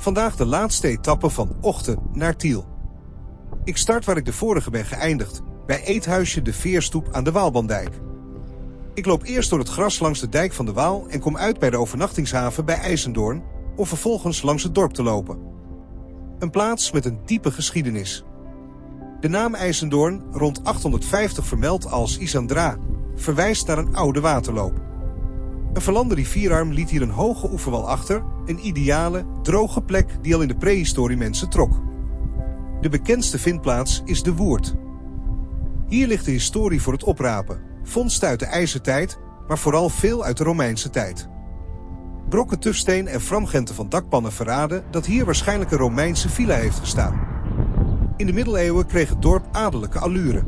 Vandaag de laatste etappe van Ochten naar Tiel. Ik start waar ik de vorige ben geëindigd, bij eethuisje De Veerstoep aan de Waalbandijk. Ik loop eerst door het gras langs de dijk van de Waal en kom uit bij de overnachtingshaven bij IJzendoorn, om vervolgens langs het dorp te lopen. Een plaats met een diepe geschiedenis. De naam IJzendoorn, rond 850 vermeld als Isandra, verwijst naar een oude waterloop. Een verlamde rivierarm liet hier een hoge oeverwal achter, een ideale, droge plek die al in de prehistorie mensen trok. De bekendste vindplaats is de Woerd. Hier ligt de historie voor het oprapen, vondsten uit de IJzertijd, maar vooral veel uit de Romeinse tijd. Brokken tufsteen en framgenten van dakpannen verraden dat hier waarschijnlijk een Romeinse villa heeft gestaan. In de middeleeuwen kreeg het dorp adellijke allure.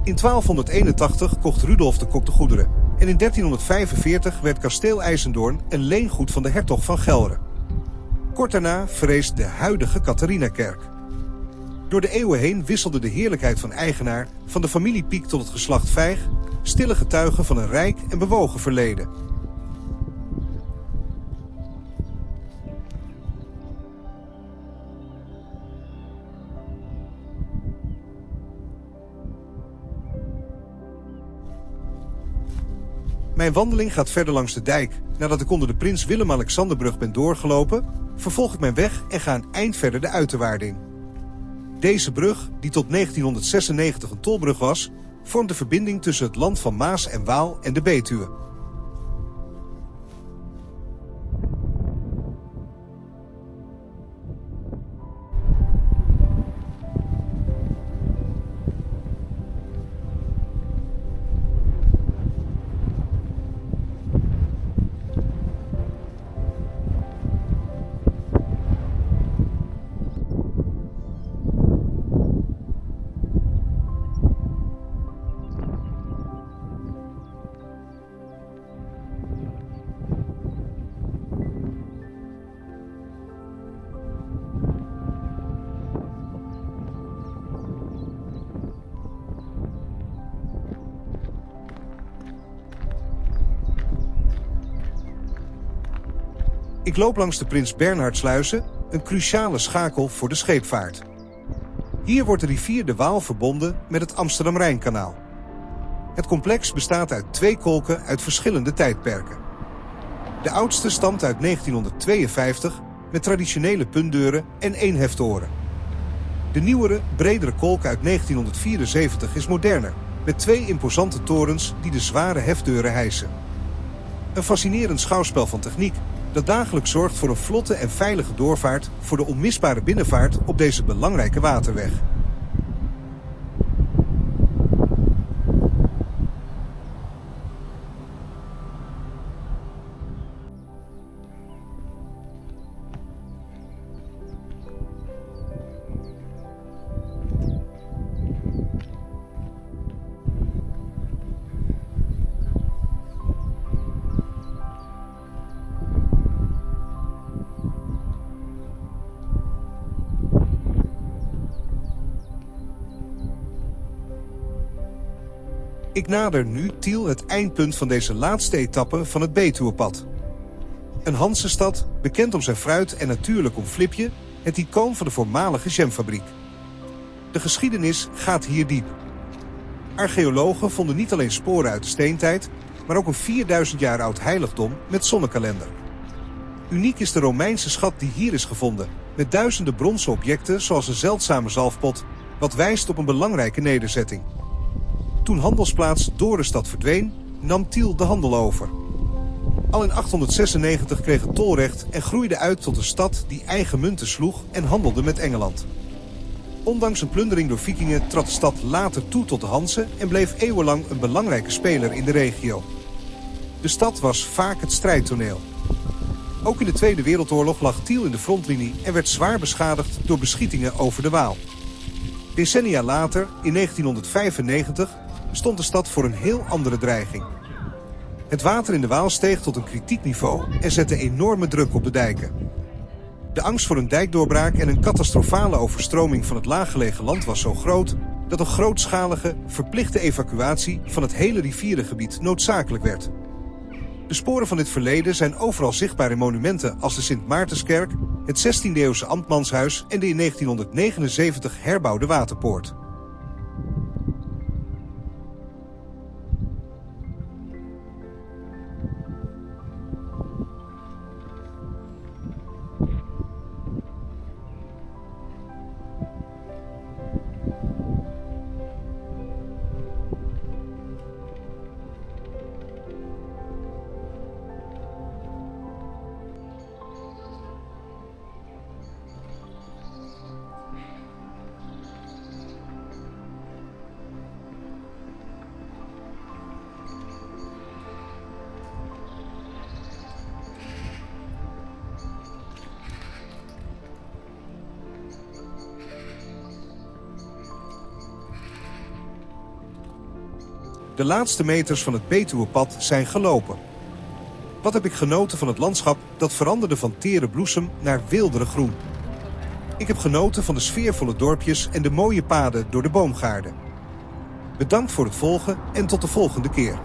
In 1281 kocht Rudolf de Kok de goederen en in 1345 werd kasteel IJzendoorn een leengoed van de hertog van Gelre. Kort daarna verrees de huidige Catharinakerk. Door de eeuwen heen wisselde de heerlijkheid van eigenaar, van de familie Pieck tot het geslacht Vijg, stille getuigen van een rijk en bewogen verleden. Mijn wandeling gaat verder langs de dijk. Nadat ik onder de Prins Willem-Alexanderbrug ben doorgelopen, vervolg ik mijn weg en ga een eind verder de uiterwaarde in. Deze brug, die tot 1996 een tolbrug was, vormt de verbinding tussen het land van Maas en Waal en de Betuwe. Ik loop langs de Prins Bernhardsluizen, een cruciale schakel voor de scheepvaart. Hier wordt de rivier de Waal verbonden met het Amsterdam-Rijnkanaal. Het complex bestaat uit 2 kolken uit verschillende tijdperken. De oudste stamt uit 1952 met traditionele puntdeuren en 1 heftoren. De nieuwere, bredere kolk uit 1974 is moderner, met 2 imposante torens die de zware hefdeuren hijsen. Een fascinerend schouwspel van techniek dat dagelijks zorgt voor een vlotte en veilige doorvaart voor de onmisbare binnenvaart op deze belangrijke waterweg. Ik nader nu Tiel, het eindpunt van deze laatste etappe van het Betuwepad. Een Hansenstad, bekend om zijn fruit en natuurlijk om Flipje, het icoon van de voormalige jamfabriek. De geschiedenis gaat hier diep. Archeologen vonden niet alleen sporen uit de steentijd, maar ook een 4000 jaar oud heiligdom met zonnekalender. Uniek is de Romeinse schat die hier is gevonden, met duizenden bronzen objecten zoals een zeldzame zalfpot, wat wijst op een belangrijke nederzetting. Toen handelsplaats Dorestad verdween, nam Tiel de handel over. Al in 896 kreeg het tolrecht en groeide uit tot een stad die eigen munten sloeg en handelde met Engeland. Ondanks een plundering door vikingen trad de stad later toe tot de Hanzen en bleef eeuwenlang een belangrijke speler in de regio. De stad was vaak het strijdtoneel. Ook in de Tweede Wereldoorlog lag Tiel in de frontlinie en werd zwaar beschadigd door beschietingen over de Waal. Decennia later, in 1995, stond de stad voor een heel andere dreiging. Het water in de Waal steeg tot een kritiek niveau en zette enorme druk op de dijken. De angst voor een dijkdoorbraak en een catastrofale overstroming van het laaggelegen land was zo groot dat een grootschalige, verplichte evacuatie van het hele rivierengebied noodzakelijk werd. De sporen van dit verleden zijn overal zichtbaar in monumenten als de Sint Maartenskerk, het 16e-eeuwse ambtmanshuis en de in 1979 herbouwde Waterpoort. De laatste meters van het Betuwepad zijn gelopen. Wat heb ik genoten van het landschap dat veranderde van tere bloesem naar weelderig groen. Ik heb genoten van de sfeervolle dorpjes en de mooie paden door de boomgaarden. Bedankt voor het volgen en tot de volgende keer.